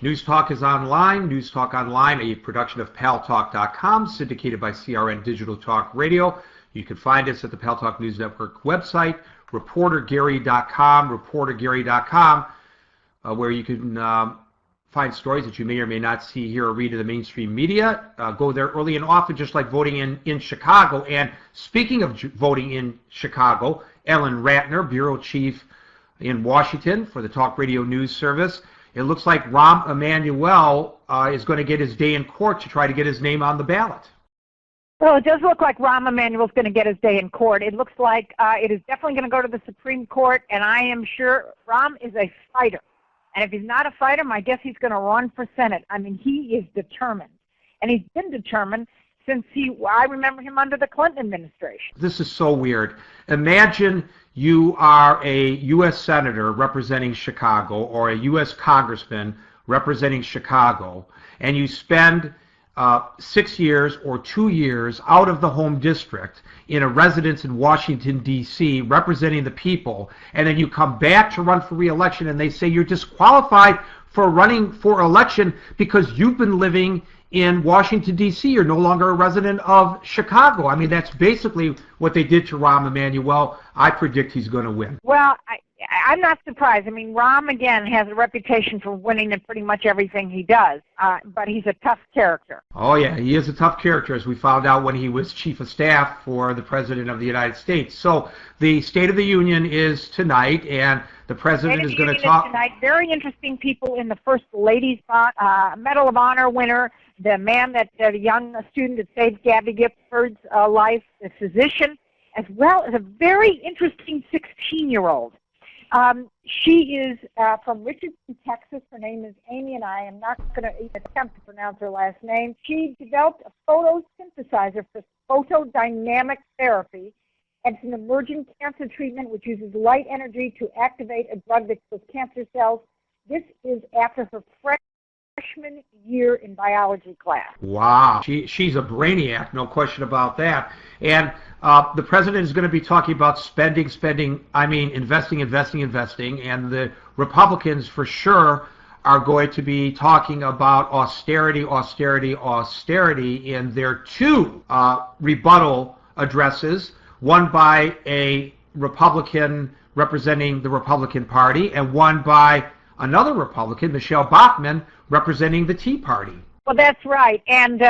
News Talk is online. News Talk Online, a production of Paltalk.com, syndicated by CRN Digital Talk Radio. You can find us at the Paltalk News Network website, reportergary.com, reportergary.com, where you can find stories that you may or may not see, hear, or read in the mainstream media. Go there early and often, just like voting in Chicago. And speaking of voting in Chicago, Ellen Ratner, Bureau Chief in Washington for the Talk Radio News Service, it looks like Rahm Emanuel is going to get his day in court to try to get his name on the ballot. Well, it does look like Rahm Emanuel is going to get his day in court. It looks like it is definitely going to go to the Supreme Court, and I am sure Rahm is a fighter. And if he's not a fighter, my guess he's going to run for Senate. I mean, he is determined. And he's been determined since I remember him under the Clinton administration. This is so weird. Imagine you are a U.S. Senator representing Chicago or a U.S. Congressman representing Chicago, and you spend 6 years or 2 years out of the home district in a residence in Washington, D.C., representing the people, and then you come back to run for re-election and they say you're disqualified for running for election because you've been living in Washington, D.C. You're no longer a resident of Chicago. I mean, that's basically what they did to Rahm Emanuel. I predict he's going to win. Well, I'm not surprised. I mean, Rahm, again, has a reputation for winning in pretty much everything he does, but he's a tough character. Oh, yeah, he is a tough character, as we found out when he was Chief of Staff for the President of the United States. So the State of the Union is tonight, and the President is going to talk. Tonight. Very interesting people in the First Lady's Medal of Honor winner, the man the young student that saved Gabby Gifford's life, the physician, as well as a very interesting 16-year-old. She is from Richardson, Texas. Her name is Amy, and I am not going to even attempt to pronounce her last name. She developed a photosynthesizer for photodynamic therapy, and it's an emerging cancer treatment which uses light energy to activate a drug that kills cancer cells. This is after her freshman year in biology class. Wow. She's a brainiac, no question about that. And the President is going to be talking about investing, and the Republicans for sure are going to be talking about austerity in their two rebuttal addresses, one by a Republican representing the Republican Party and one by another Republican, Michelle Bachmann, representing the Tea Party. Well, that's right. And,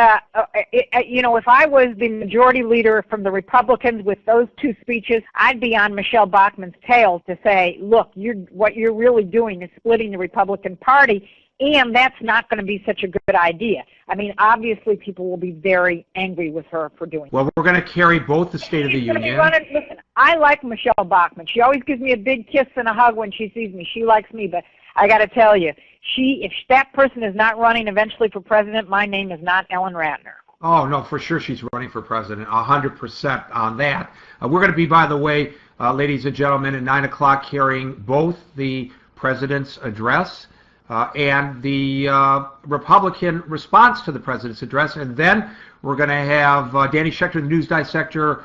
if I was the majority leader from the Republicans with those two speeches, I'd be on Michelle Bachmann's tail to say, look, what you're really doing is splitting the Republican Party, and that's not going to be such a good idea. I mean, obviously, people will be very angry with her for doing that. Well, we're going to carry both the State of the Union. Listen, I like Michelle Bachmann. She always gives me a big kiss and a hug when she sees me. She likes me, but I got to tell you, if that person is not running eventually for president, my name is not Ellen Ratner. Oh, no, for sure she's running for president, 100% on that. We're going to be, by the way, ladies and gentlemen, at 9 o'clock carrying both the president's address and the Republican response to the president's address. And then we're going to have Danny Schechter, the news dissector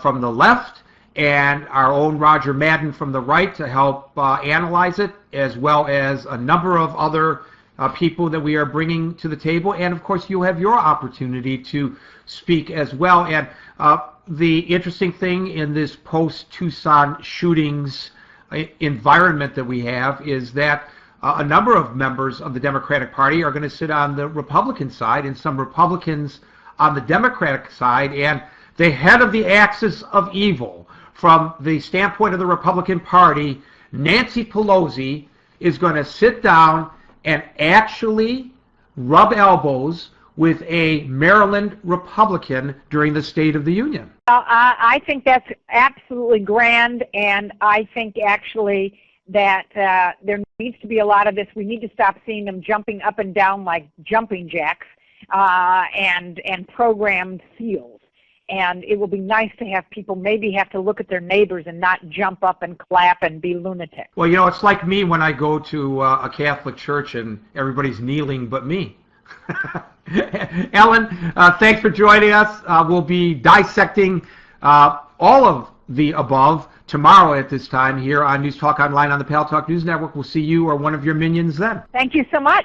from the left, and our own Roger Madden from the right to help analyze it, as well as a number of other people that we are bringing to the table. And, of course, you'll have your opportunity to speak as well. And the interesting thing in this post-Tucson shootings environment that we have is that a number of members of the Democratic Party are going to sit on the Republican side and some Republicans on the Democratic side. And the head of the axis of evil, from the standpoint of the Republican Party, Nancy Pelosi, is going to sit down and actually rub elbows with a Maryland Republican during the State of the Union. I think that's absolutely grand, and I think actually that there needs to be a lot of this. We need to stop seeing them jumping up and down like jumping jacks and programmed seals. And it will be nice to have people maybe have to look at their neighbors and not jump up and clap and be lunatics. Well, it's like me when I go to a Catholic church and everybody's kneeling but me. Ellen, thanks for joining us. We'll be dissecting all of the above tomorrow at this time here on News Talk Online on the Paltalk News Network. We'll see you or one of your minions then. Thank you so much.